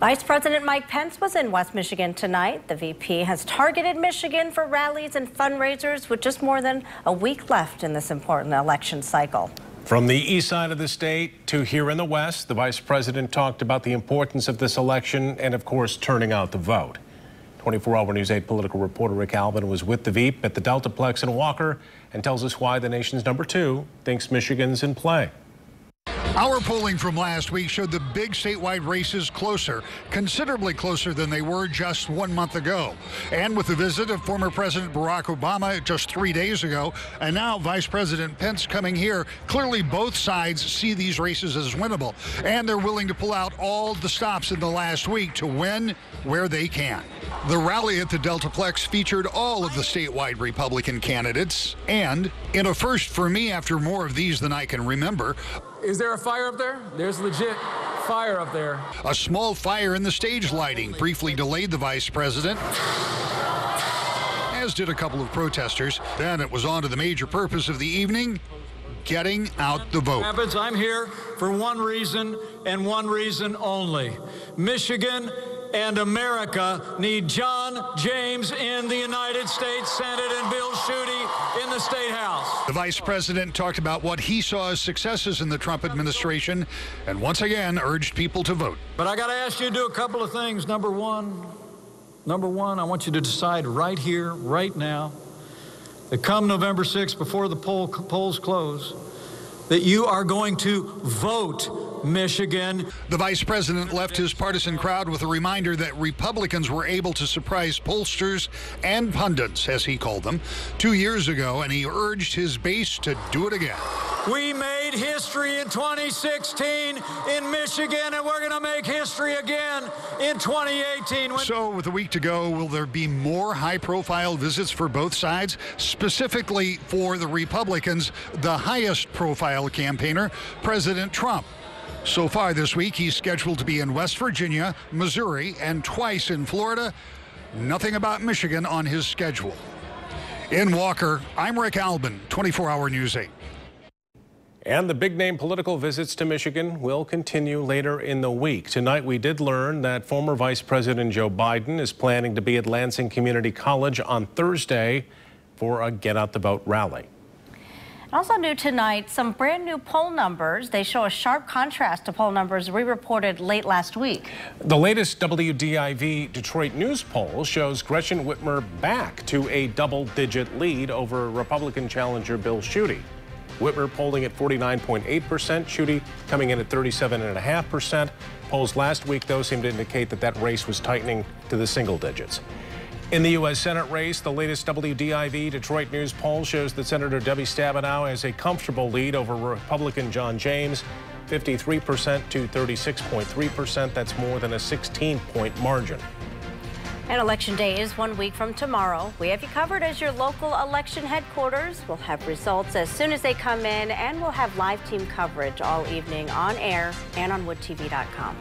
Vice President Mike Pence was in West Michigan tonight. The VP has targeted Michigan for rallies and fundraisers with just more than a week left in this important election cycle. From the east side of the state to here in the west, the vice president talked about the importance of this election and, of course, turning out the vote. 24-hour News 8 political reporter Rick Albin was with the VP at the Deltaplex in Walker and tells us why the nation's #2 thinks Michigan's in play. Our polling from last week showed the big statewide races closer, considerably closer than they were just 1 month ago. And with the visit of former President Barack Obama just 3 days ago, and now Vice President Pence coming here, clearly both sides see these races as winnable. And they're willing to pull out all the stops in the last week to win where they can. The rally at the Deltaplex featured all of the statewide Republican candidates. And in a first for me after more of these than I can remember, is there a fire up there? There's legit fire up there. A small fire in the stage lighting briefly delayed the vice president, as did a couple of protesters. Then it was on to the major purpose of the evening, getting out the vote. I'm here for one reason and one reason only. Michigan and America need John James in the United States Senate and Bill Schuette in the State House. The vice president talked about what he saw as successes in the Trump administration and once again urged people to vote. But I got to ask you to do a couple of things. Number one, I want you to decide right here, right now, that come November 6th, before the polls close, that you are going to vote Michigan. The vice president left his partisan crowd with a reminder that Republicans were able to surprise pollsters and pundits, as he called them, 2 years ago, and he urged his base to do it again. We made history in 2016 in Michigan, and we're going to make history again in 2018. So with a week to go, will there be more high-profile visits for both sides? Specifically for the Republicans, the highest-profile campaigner, President Trump. So far this week, he's scheduled to be in West Virginia, Missouri, and twice in Florida. Nothing about Michigan on his schedule. In Walker, I'm Rick Albin, 24-hour News 8. And the big-name political visits to Michigan will continue later in the week. Tonight, we did learn that former Vice President Joe Biden is planning to be at Lansing Community College on Thursday for a Get Out the Vote rally. Also new tonight, some brand new poll numbers. They show a sharp contrast to poll numbers we reported late last week. The latest WDIV Detroit News poll shows Gretchen Whitmer back to a double-digit lead over Republican challenger Bill Schuette. Whitmer polling at 49.8%, Schuette coming in at 37.5%. Polls last week, though, seemed to indicate that that race was tightening to the single digits. In the U.S. Senate race, the latest WDIV Detroit News poll shows that Senator Debbie Stabenow has a comfortable lead over Republican John James, 53% to 36.3%. That's more than a 16-point margin. And Election Day is 1 week from tomorrow. We have you covered as your local election headquarters. We'll have results as soon as they come in, and we'll have live team coverage all evening on air and on woodtv.com.